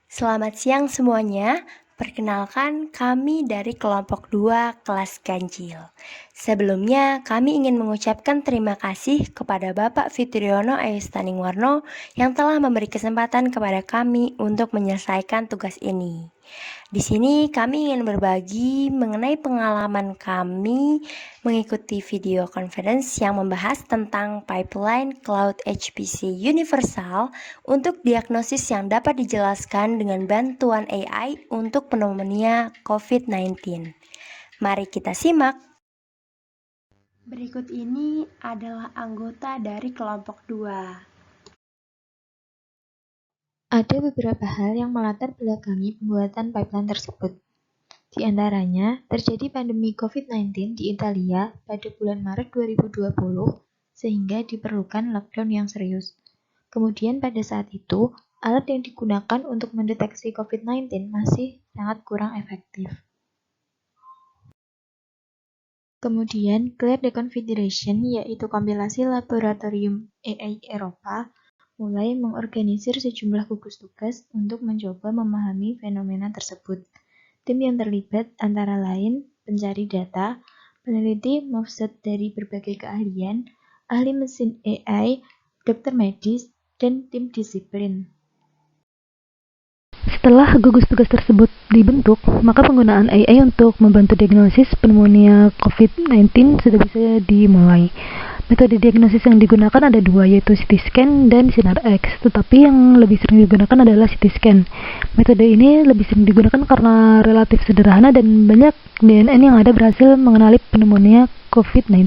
Selamat siang semuanya. Perkenalkan, kami dari kelompok 2 kelas ganjil. Sebelumnya, kami ingin mengucapkan terima kasih kepada Bapak Fitriono Ayustaningwarno yang telah memberi kesempatan kepada kami untuk menyelesaikan tugas ini. Di sini kami ingin berbagi mengenai pengalaman kami mengikuti video conference yang membahas tentang pipeline Cloud HPC Universal untuk diagnosis yang dapat dijelaskan dengan bantuan AI untuk pneumonia COVID-19. Mari kita simak. Berikut ini adalah anggota dari kelompok 2. Ada beberapa hal yang melatar belakangi pembuatan pipeline tersebut. Di antaranya, terjadi pandemi COVID-19 di Italia pada bulan Maret 2020 sehingga diperlukan lockdown yang serius. Kemudian pada saat itu, alat yang digunakan untuk mendeteksi COVID-19 masih sangat kurang efektif. Kemudian, Clear the Confederation, yaitu kompilasi laboratorium AI Eropa, mulai mengorganisir sejumlah gugus tugas untuk mencoba memahami fenomena tersebut. Tim yang terlibat antara lain pencari data, peneliti Mofset dari berbagai keahlian, ahli mesin AI, dokter medis, dan tim disiplin. Setelah gugus tugas tersebut dibentuk, maka penggunaan AI untuk membantu diagnosis pneumonia COVID-19 sudah bisa dimulai. Metode diagnosis yang digunakan ada dua, yaitu CT scan dan sinar X, tetapi yang lebih sering digunakan adalah CT scan. Metode ini lebih sering digunakan karena relatif sederhana dan banyak DNN yang ada berhasil mengenali pneumonia COVID-19.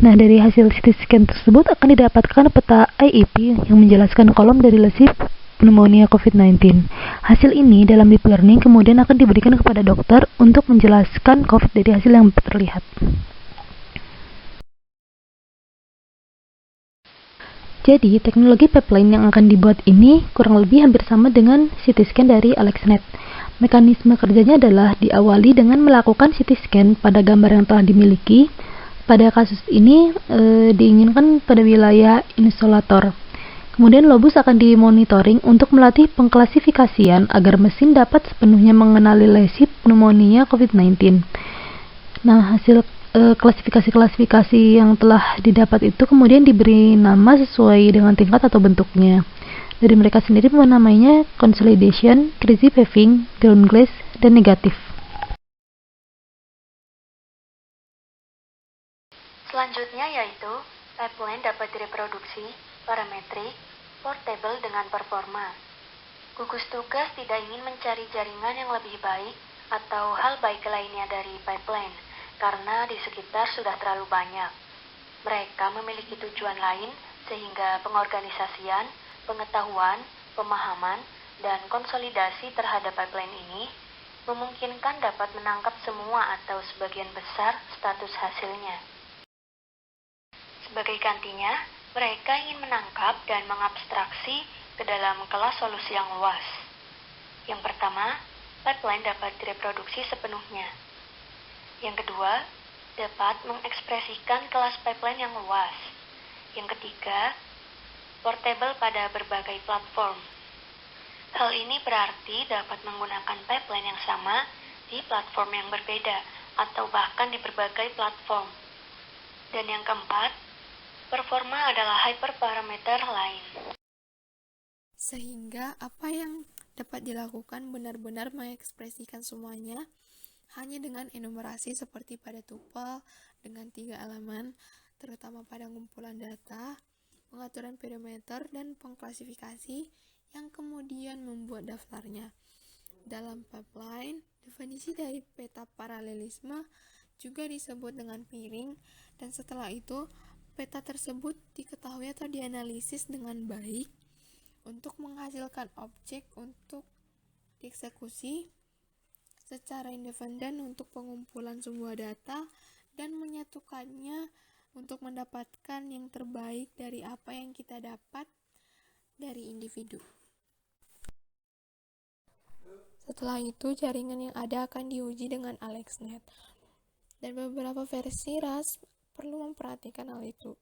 Nah, dari hasil CT scan tersebut akan didapatkan peta IEP yang menjelaskan kolom dari lesi pneumonia COVID-19. Hasil ini dalam deep learning kemudian akan diberikan kepada dokter untuk menjelaskan COVID dari hasil yang terlihat. Jadi, teknologi pipeline yang akan dibuat ini kurang lebih hampir sama dengan CT scan dari AlexNet. Mekanisme kerjanya adalah diawali dengan melakukan CT scan pada gambar yang telah dimiliki. Pada kasus ini diinginkan pada wilayah insolator. Kemudian lobus akan dimonitoring untuk melatih pengklasifikasian agar mesin dapat sepenuhnya mengenali lesi pneumonia COVID-19. Nah, hasil klasifikasi-klasifikasi yang telah didapat itu kemudian diberi nama sesuai dengan tingkat atau bentuknya. Dari mereka sendiri menamainya consolidation, crazy paving, ground glass, dan negatif. Selanjutnya yaitu pipeline dapat direproduksi, parametrik, portable dengan performa. Gugus tugas tidak ingin mencari jaringan yang lebih baik atau hal baik lainnya dari pipeline, karena di sekitar sudah terlalu banyak. Mereka memiliki tujuan lain sehingga pengorganisasian, pengetahuan, pemahaman, dan konsolidasi terhadap pipeline ini memungkinkan dapat menangkap semua atau sebagian besar status hasilnya. Sebagai gantinya, mereka ingin menangkap dan mengabstraksi ke dalam kelas solusi yang luas. Yang pertama, pipeline dapat direproduksi sepenuhnya. Yang kedua, dapat mengekspresikan kelas pipeline yang luas. Yang ketiga, portable pada berbagai platform. Hal ini berarti dapat menggunakan pipeline yang sama di platform yang berbeda atau bahkan di berbagai platform. Dan yang keempat, performa adalah hyperparameter lain. Sehingga apa yang dapat dilakukan benar-benar mengekspresikan semuanya hanya dengan enumerasi seperti pada tuple dengan 3 elemen, terutama pada ngumpulan data, pengaturan parameter, dan pengklasifikasi yang kemudian membuat daftarnya. Dalam pipeline, definisi dari peta paralelisme juga disebut dengan piring, dan setelah itu peta tersebut diketahui atau dianalisis dengan baik untuk menghasilkan objek untuk dieksekusi secara independen untuk pengumpulan semua data dan menyatukannya untuk mendapatkan yang terbaik dari apa yang kita dapat dari individu. Setelah itu, jaringan yang ada akan diuji dengan AlexNet. Dan beberapa versi RAS perlu memperhatikan hal itu.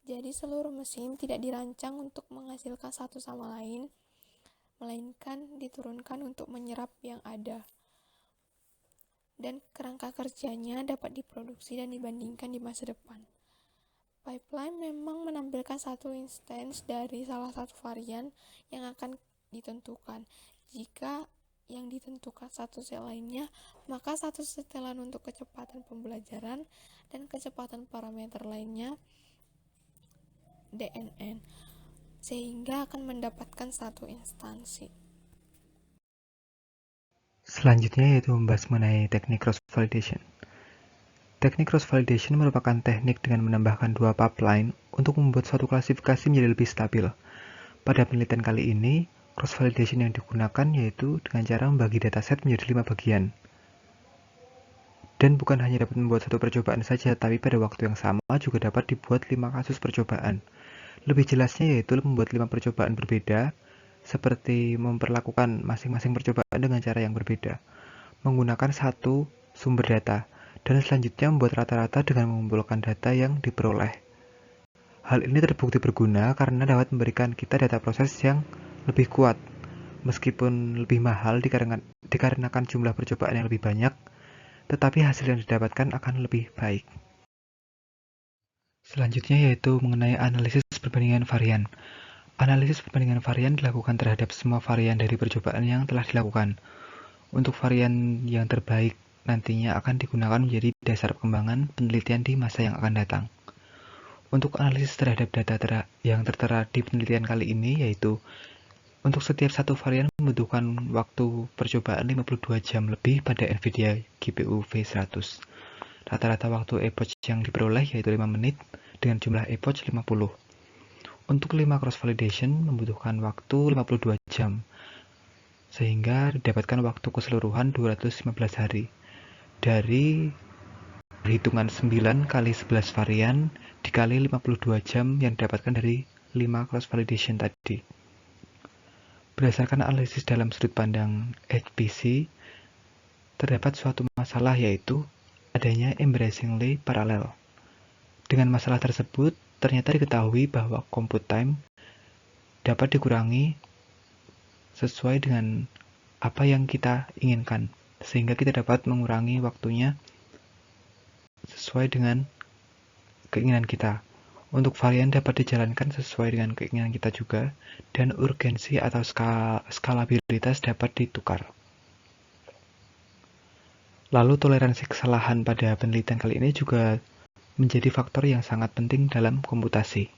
Jadi seluruh mesin tidak dirancang untuk menghasilkan satu sama lain. melainkan diturunkan untuk menyerap yang ada. Dan kerangka kerjanya dapat diproduksi dan dibandingkan di masa depan. Pipeline memang menampilkan satu instance dari salah satu varian yang akan ditentukan. Jika yang ditentukan satu sel lainnya, maka satu setelan untuk kecepatan pembelajaran dan kecepatan parameter lainnya DNN, sehingga akan mendapatkan satu instansi. Selanjutnya yaitu membahas mengenai teknik cross-validation. Teknik cross-validation merupakan teknik dengan menambahkan dua pipeline untuk membuat suatu klasifikasi menjadi lebih stabil. Pada penelitian kali ini, cross-validation yang digunakan yaitu dengan cara membagi dataset menjadi 5 bagian. Dan bukan hanya dapat membuat satu percobaan saja, tapi pada waktu yang sama juga dapat dibuat 5 kasus percobaan. Lebih jelasnya yaitu membuat 5 percobaan berbeda, seperti memperlakukan masing-masing percobaan dengan cara yang berbeda, menggunakan satu sumber data, dan selanjutnya membuat rata-rata dengan mengumpulkan data yang diperoleh. Hal ini terbukti berguna karena dapat memberikan kita data proses yang lebih kuat, meskipun lebih mahal dikarenakan jumlah percobaan yang lebih banyak, tetapi hasil yang didapatkan akan lebih baik. Selanjutnya yaitu mengenai analisis perbandingan varian. Analisis perbandingan varian dilakukan terhadap semua varian dari percobaan yang telah dilakukan. Untuk varian yang terbaik nantinya akan digunakan menjadi dasar pengembangan penelitian di masa yang akan datang. Untuk analisis terhadap data yang tertera di penelitian kali ini yaitu untuk setiap satu varian membutuhkan waktu percobaan 52 jam lebih pada NVIDIA GPU V100. Rata-rata waktu epoch yang diperoleh yaitu 5 menit dengan jumlah epoch 50. Untuk 5 cross-validation membutuhkan waktu 52 jam, sehingga didapatkan waktu keseluruhan 215 hari. Dari perhitungan 9 kali 11 varian dikali 52 jam yang didapatkan dari 5 cross-validation tadi. Berdasarkan analisis dalam sudut pandang HPC, terdapat suatu masalah yaitu adanya embarrassingly parallel. Dengan masalah tersebut, ternyata diketahui bahwa compute time dapat dikurangi sesuai dengan apa yang kita inginkan, sehingga kita dapat mengurangi waktunya sesuai dengan keinginan kita. Untuk varian dapat dijalankan sesuai dengan keinginan kita juga, dan urgensi atau skalabilitas dapat ditukar. Lalu toleransi kesalahan pada penelitian kali ini juga menjadi faktor yang sangat penting dalam komputasi.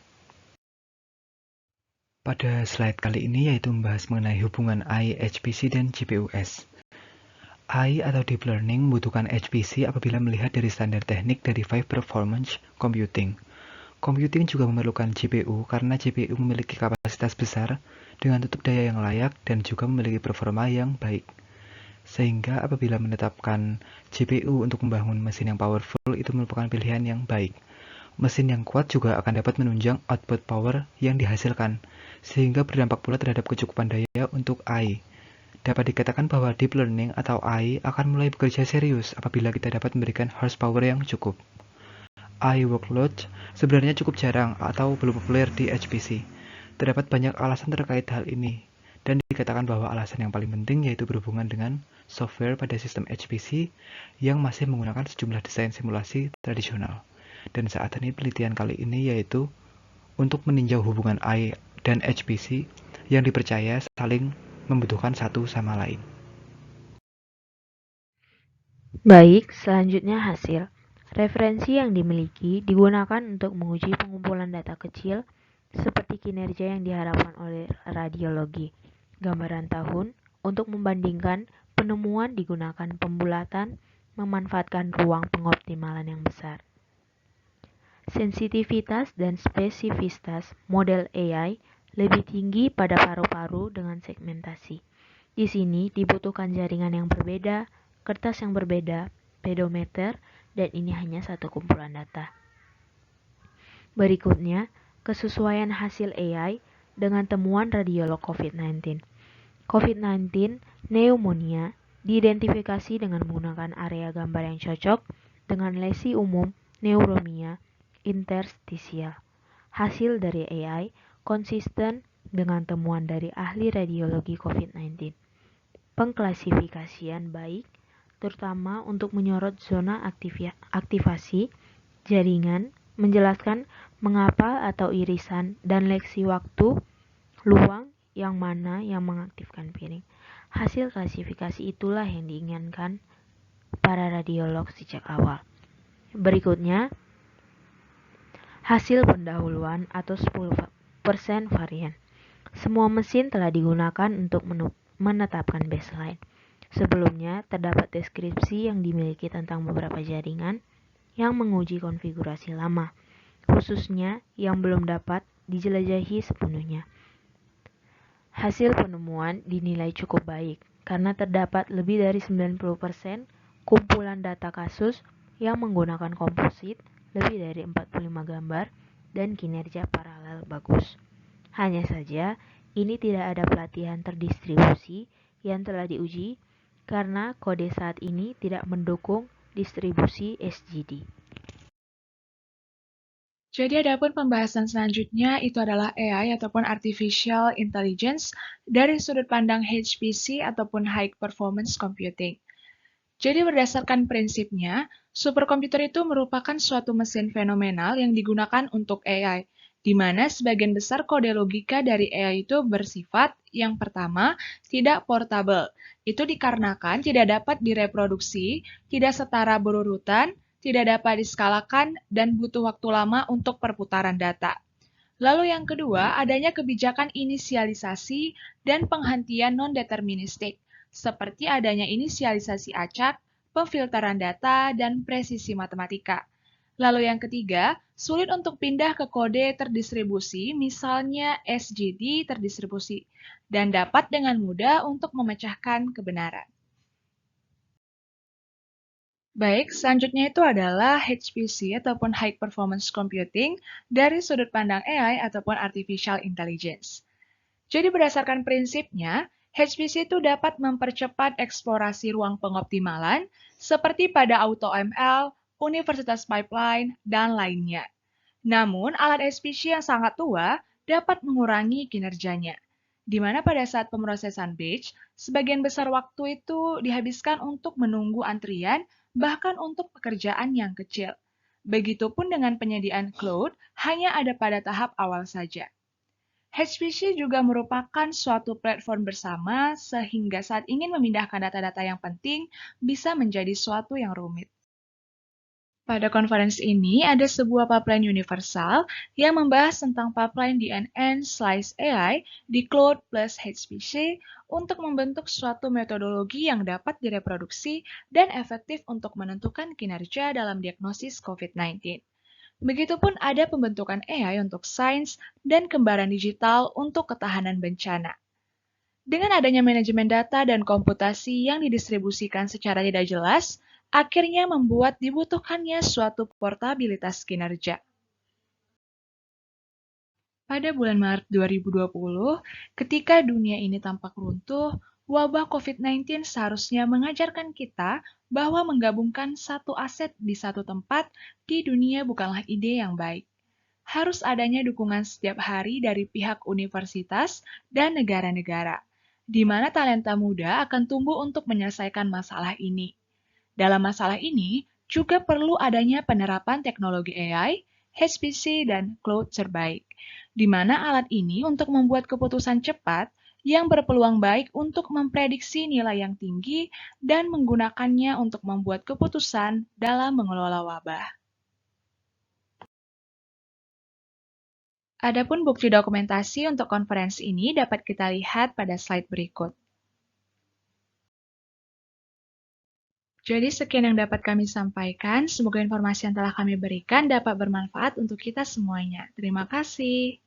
Pada slide kali ini yaitu membahas mengenai hubungan AI, HPC, dan GPUs. AI atau Deep Learning membutuhkan HPC apabila melihat dari standar teknik dari High Performance Computing. Computing juga memerlukan GPU karena GPU memiliki kapasitas besar dengan tutup daya yang layak dan juga memiliki performa yang baik. Sehingga apabila menetapkan GPU untuk membangun mesin yang powerful itu merupakan pilihan yang baik. Mesin yang kuat juga akan dapat menunjang output power yang dihasilkan, sehingga berdampak pula terhadap kecukupan daya untuk AI. Dapat dikatakan bahwa Deep Learning atau AI akan mulai bekerja serius apabila kita dapat memberikan horsepower yang cukup. AI workload sebenarnya cukup jarang atau belum populer di HPC. Terdapat banyak alasan terkait hal ini, dan dikatakan bahwa alasan yang paling penting yaitu berhubungan dengan software pada sistem HPC yang masih menggunakan sejumlah desain simulasi tradisional. Dan saat ini penelitian kali ini yaitu untuk meninjau hubungan AI dan HPC yang dipercaya saling membutuhkan satu sama lain. Baik, selanjutnya hasil. Referensi yang dimiliki digunakan untuk menguji pengumpulan data kecil seperti kinerja yang diharapkan oleh radiologi. Gambaran tahun untuk membandingkan penemuan digunakan pembulatan memanfaatkan ruang pengoptimalan yang besar. Sensitivitas dan spesifisitas model AI lebih tinggi pada paru-paru dengan segmentasi. Di sini dibutuhkan jaringan yang berbeda, kertas yang berbeda, pedometer, dan ini hanya satu kumpulan data. Berikutnya, kesesuaian hasil AI dengan temuan radiolog COVID-19. COVID-19 pneumonia diidentifikasi dengan menggunakan area gambar yang cocok dengan lesi umum neuromia interstisial. Hasil dari AI konsisten dengan temuan dari ahli radiologi COVID-19. Pengklasifikasian baik, terutama untuk menyorot zona aktivasi jaringan, menjelaskan mengapa atau irisan, dan leksi waktu luang yang mana yang mengaktifkan piring. Hasil klasifikasi itulah yang diinginkan para radiolog sejak awal. Berikutnya, hasil pendahuluan atau 10% varian. Semua mesin telah digunakan untuk menetapkan baseline. Sebelumnya, terdapat deskripsi yang dimiliki tentang beberapa jaringan yang menguji konfigurasi lama, khususnya yang belum dapat dijelajahi sepenuhnya. Hasil penemuan dinilai cukup baik, karena terdapat lebih dari 90% kumpulan data kasus yang menggunakan komposit, lebih dari 45 gambar, dan kinerja paralel bagus. Hanya saja, ini tidak ada pelatihan terdistribusi yang telah diuji karena kode saat ini tidak mendukung distribusi SGD. Jadi adapun pembahasan selanjutnya itu adalah AI ataupun Artificial Intelligence dari sudut pandang HPC ataupun High Performance Computing. Jadi berdasarkan prinsipnya, superkomputer itu merupakan suatu mesin fenomenal yang digunakan untuk AI, di mana sebagian besar kode logika dari AI itu bersifat, yang pertama, tidak portable. Itu dikarenakan tidak dapat direproduksi, tidak setara berurutan, tidak dapat diskalakan, dan butuh waktu lama untuk perputaran data. Lalu yang kedua, adanya kebijakan inisialisasi dan penghentian non-deterministik, seperti adanya inisialisasi acak, pemfilteran data, dan presisi matematika. Lalu yang ketiga, sulit untuk pindah ke kode terdistribusi, misalnya SGD terdistribusi, dan dapat dengan mudah untuk memecahkan kebenaran. Baik, selanjutnya itu adalah HPC ataupun High Performance Computing dari sudut pandang AI ataupun Artificial Intelligence. Jadi berdasarkan prinsipnya, HPC itu dapat mempercepat eksplorasi ruang pengoptimalan seperti pada AutoML, Universitas Pipeline, dan lainnya. Namun, alat HPC yang sangat tua dapat mengurangi kinerjanya, di mana pada saat pemrosesan batch, sebagian besar waktu itu dihabiskan untuk menunggu antrian, bahkan untuk pekerjaan yang kecil. Begitupun dengan penyediaan cloud, hanya ada pada tahap awal saja. HPC juga merupakan suatu platform bersama, sehingga saat ingin memindahkan data-data yang penting, bisa menjadi suatu yang rumit. Pada konferensi ini, ada sebuah pipeline universal yang membahas tentang pipeline DNN slice AI di Cloud plus HPC untuk membentuk suatu metodologi yang dapat direproduksi dan efektif untuk menentukan kinerja dalam diagnosis COVID-19. Begitupun ada pembentukan AI untuk sains dan kembaran digital untuk ketahanan bencana. Dengan adanya manajemen data dan komputasi yang didistribusikan secara tidak jelas, akhirnya membuat dibutuhkannya suatu portabilitas kinerja. Pada bulan Maret 2020, ketika dunia ini tampak runtuh, wabah COVID-19 seharusnya mengajarkan kita bahwa menggabungkan satu aset di satu tempat di dunia bukanlah ide yang baik. Harus adanya dukungan setiap hari dari pihak universitas dan negara-negara, di mana talenta muda akan tumbuh untuk menyelesaikan masalah ini. Dalam masalah ini, juga perlu adanya penerapan teknologi AI, HPC, dan cloud terbaik, di mana alat ini untuk membuat keputusan cepat yang berpeluang baik untuk memprediksi nilai yang tinggi dan menggunakannya untuk membuat keputusan dalam mengelola wabah. Adapun bukti dokumentasi untuk konferensi ini dapat kita lihat pada slide berikut. Jadi sekian yang dapat kami sampaikan. Semoga informasi yang telah kami berikan dapat bermanfaat untuk kita semuanya. Terima kasih.